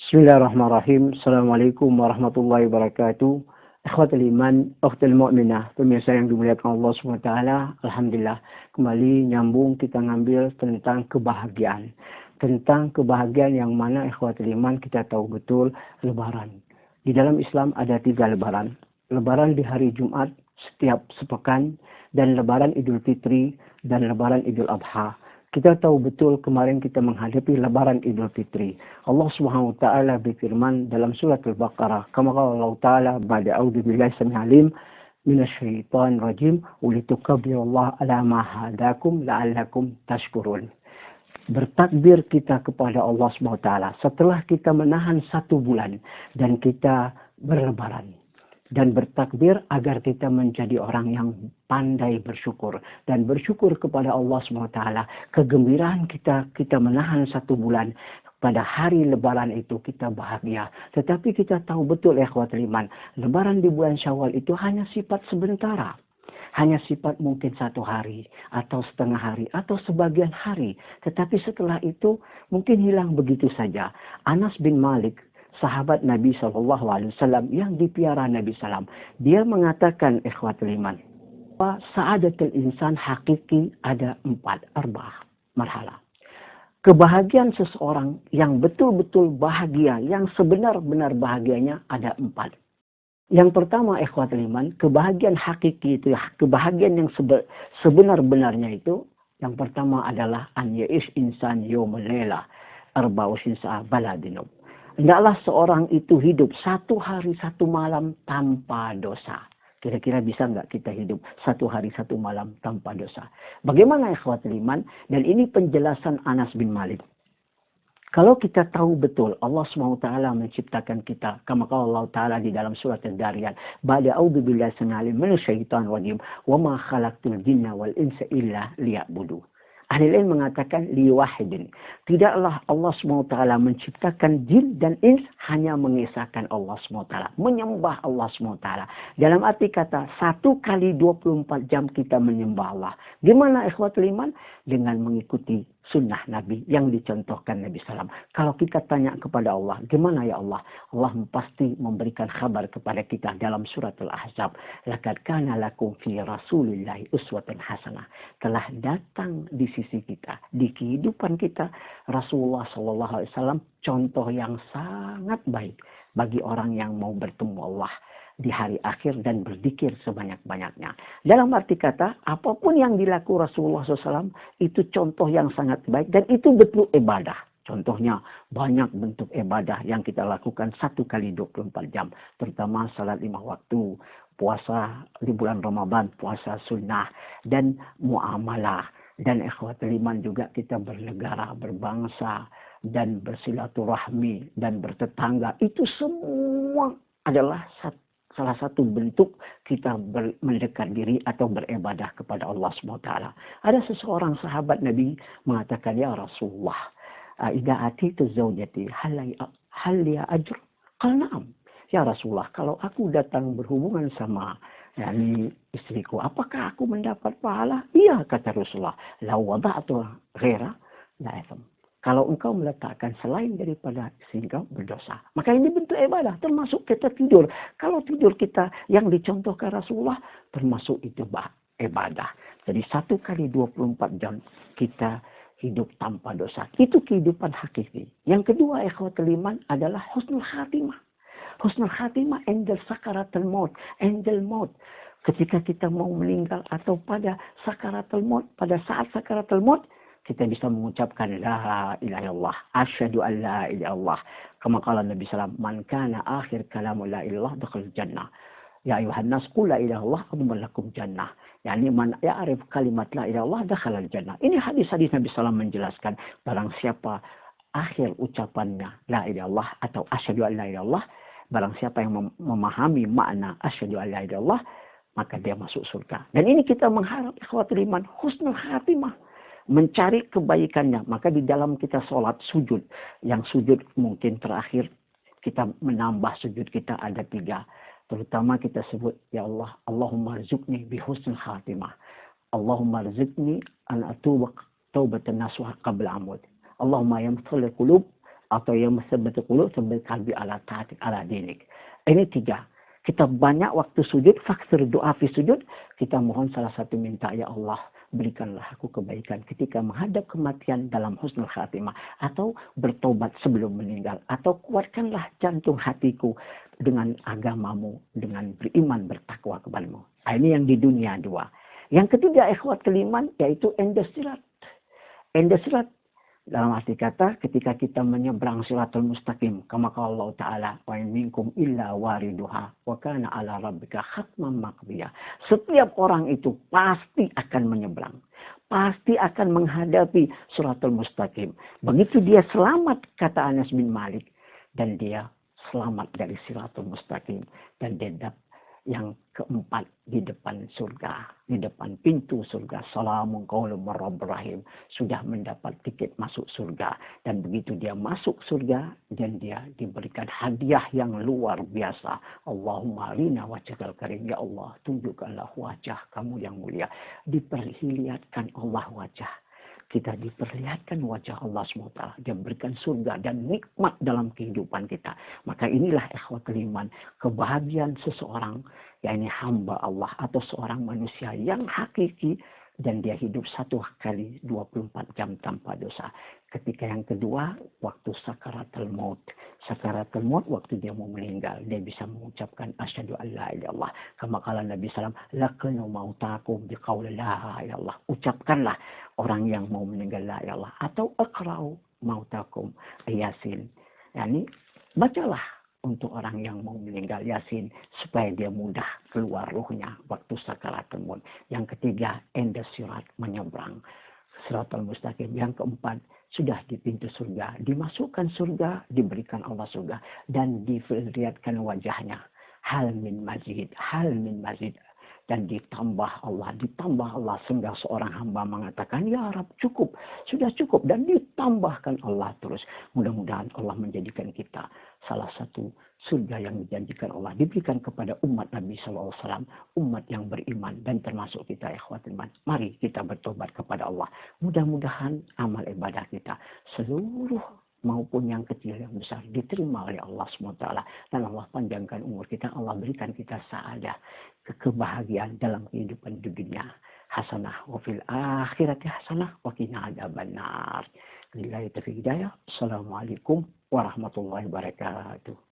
Bismillahirrahmanirrahim. Assalamualaikum warahmatullahi wabarakatuh. Ikhwatul iman, ukhtul mu'minah, pemirsa yang dimuliakan Allah SWT. Alhamdulillah, kembali nyambung kita ngambil tentang kebahagiaan. Tentang kebahagiaan yang mana ikhwatul iman kita tahu betul lebaran. Di dalam Islam ada 3 lebaran. Lebaran di hari Jumat setiap sepekan, dan lebaran Idul Fitri, dan lebaran Idul Adha. Kita tahu betul kemarin kita menghadapi lebaran Idul Fitri. Allah Subhanahu wa taala berfirman dalam surat Al-Baqarah, kama qala Allah taala ba'da a'udzu billahi samil alim minasyaitonir rajim wa litukabbirullaha ala ma hadakum la'allakum tashkurun. Bertakbir kita kepada Allah Subhanahu wa taala setelah kita menahan 1 bulan dan kita berlebaran. Dan bertakbir agar kita menjadi orang yang pandai bersyukur. Dan bersyukur kepada Allah SWT. Kegembiraan kita menahan 1 bulan. Pada hari lebaran itu kita bahagia. Tetapi kita tahu betul ikhwatul iman. Lebaran di bulan Syawal itu hanya sifat sementara. Hanya sifat mungkin 1 hari. Atau setengah hari. Atau sebagian hari. Tetapi setelah itu mungkin hilang begitu saja. Anas bin Malik, sahabat Nabi SAW yang dipiara Nabi SAW. Dia mengatakan ikhwatul iman, sa'adatul insan hakiki ada 4 marhala. Kebahagiaan seseorang yang betul-betul bahagia, yang sebenar-benar bahagianya ada 4. Yang pertama ikhwatul iman, kebahagiaan hakiki itu, kebahagiaan yang sebenar-benarnya itu, yang pertama adalah an ya'ish insan yawmul laila arba'usin sa'a baladinub. Hendaklah seorang itu hidup 1 hari 1 malam tanpa dosa. Kira-kira bisa nggak kita hidup 1 hari 1 malam tanpa dosa? Bagaimana ikhwatul iman? Dan ini penjelasan Anas bin Malik. Kalau kita tahu betul Allah SWT menciptakan kita, kama qala Allah Ta'ala di dalam surat Al-Dariyat, ba'da a'udzu billahi minasyaitonir rajim, wa ma khalaqtul jinna wal insa illa liya'budu. Ahli ilmu mengatakan liwahidin. Tidaklah Allah SWT menciptakan jin dan ins hanya mengisahkan Allah SWT. Menyembah Allah SWT. Dalam arti kata 1 kali 24 jam kita menyembah Allah. Gimana ikhwatul iman? Dengan mengikuti sunnah Nabi yang dicontohkan Nabi SAW. Kalau kita tanya kepada Allah, gimana ya Allah? Allah pasti memberikan kabar kepada kita dalam surat Al-Ahzab. Laqad kana lakum fi rasulillahi uswatun hasanah. Telah datang di sisi kita, di kehidupan kita, Rasulullah SAW contoh yang sangat baik bagi orang yang mau bertemu Allah di hari akhir dan berzikir sebanyak-banyaknya. Dalam arti kata, apapun yang dilakukan Rasulullah SAW itu contoh yang sangat baik dan itu betul ibadah. Contohnya banyak bentuk ibadah yang kita lakukan 1 kali 24 jam. Terutama salat 5 waktu, puasa di bulan Ramadan, puasa sunnah, dan muamalah. Dan ikhwatul iman juga kita bernegara, berbangsa, dan bersilaturahmi, dan bertetangga. Itu semua adalah salah satu bentuk kita mendekat diri atau beribadah kepada Allah SWT. Ada seseorang sahabat Nabi mengatakan, ya Rasulullah, idza atitu zawjati hal liya ajr? Qala na'am. Ya Rasulullah, kalau aku datang berhubungan sama istriku, apakah aku mendapat pahala? Iya, kata Rasulullah. Law wada'tu ghaira la itham. Kalau engkau meletakkan selain daripada sehingga berdosa. Maka ini bentuk ibadah. Termasuk kita tidur. Kalau tidur kita yang dicontohkan Rasulullah. Termasuk itu ibadah. Jadi 1 kali 24 jam kita hidup tanpa dosa. Itu kehidupan hakiki. Yang kedua ikhwatul iman adalah husnul khatimah. Husnul khatimah angel sakaratul maut. Angel maut. Ketika kita mau meninggal atau pada sakaratul maut. Pada saat sakaratul maut. Kita bisa mengucapkan la ilaha illallah, asyhadu an la ilaha illallah. Kama qala Nabi sallallahu alaihi wasallam, man kana akhir kalamu la ilallah dakhala jannah. Ya ayuhan nas qul la ilaha illallah adman lakum jannah. Yani man ya'rif kalimat la ilaha illallah dakhala jannah. Ini hadis-hadis Nabi sallallahu alaihi wasallam menjelaskan barang siapa akhir ucapannya la ilaha illallah atau asyhadu an la ilaha illallah, barang siapa yang memahami makna asyhadu an la ilaha illallah, maka dia masuk surga. Dan ini kita mengharap ikhwatul iman husnul khatimah. Mencari kebaikannya. Maka di dalam kita sholat sujud. Yang sujud mungkin terakhir. Kita menambah sujud kita ada 3. Terutama kita sebut. Ya Allah. Allahumma rizukni bihusnul khatimah. Allahumma rizukni an atuba taubatan nasuha qabla amud. Allahumma yamthul qulub atau yang sebetul qulub sebetul qalbi ala ta'atik ala dinik. Ini 3. Kita banyak waktu sujud, faktor doa fi sujud, kita mohon salah satu minta, ya Allah, berikanlah aku kebaikan ketika menghadap kematian dalam husnul khatimah, atau bertobat sebelum meninggal, atau kuatkanlah jantung hatiku dengan agamamu, dengan beriman bertakwa kepadamu. Nah, ini yang di dunia 2. Yang ketiga, ikhwatul iman, yaitu endosirat. Endosirat dalam arti kata ketika kita menyeberang siratul mustaqim, kama qala Allah Ta'ala, wa in minkum illa wariduha wa kana ala rabbika khatman maqdiya. Setiap orang itu pasti akan menyeberang, pasti akan menghadapi siratul mustaqim. Begitu dia selamat, kata Anas bin Malik, dan dia selamat dari siratul mustaqim, dan dia yang keempat di depan surga, di depan pintu surga, salamun qaulun mir rabbir rahim, sudah mendapat tiket masuk surga. Dan begitu dia masuk surga, dan dia diberikan hadiah yang luar biasa. Allahumma rina wajhakal karim, ya Allah, tunjukkanlah wajah kamu yang mulia. Diperlihatkan Allah wajah. Kita diperlihatkan wajah Allah SWT. Dia berikan surga dan nikmat dalam kehidupan kita. Maka inilah ikhwatul iman, kebahagiaan seseorang, yakni hamba Allah atau seorang manusia yang hakiki, dan dia hidup 1 kali 24 jam tanpa dosa. Ketika yang kedua, waktu sakaratul maut. Sakaratul maut, waktu dia mau meninggal, dia bisa mengucapkan asyhadu an la ilaha illallah. Kama qala Nabi sallam, laqinu mautakum biqauli la ilaha illallah. Ucapkanlah orang yang mau meninggal la ilaha illallah, atau aqra'u mautakum Yasin. Yani bacalah untuk orang yang mau meninggal Yasin, supaya dia mudah keluar ruhnya waktu sakaratul maut. Yang ketiga, endasirat, menyeberang siratal mustaqim. Yang keempat, sudah di pintu surga, dimasukkan surga, diberikan Allah surga, dan dilihatkan wajahnya. Hal min mazid, hal min mazid. Dan ditambah Allah, sehingga seorang hamba mengatakan, ya Rab, cukup, sudah cukup, dan ditambahkan Allah terus. Mudah-mudahan Allah menjadikan kita salah satu surga yang dijanjikan Allah diberikan kepada umat Nabi SAW, umat yang beriman, dan termasuk kita ikhwatul iman. Mari kita bertobat kepada Allah. Mudah-mudahan amal ibadah kita seluruh maupun yang kecil yang besar diterima oleh Allah SWT, dan Allah panjangkan umur kita, Allah berikan kita sa'adah, kebahagiaan dalam kehidupan dunia, hasanah wa fil akhirati hasanah wa qina adzabannar. Billahi taufiq hidayah. Assalamualaikum warahmatullahi wabarakatuh.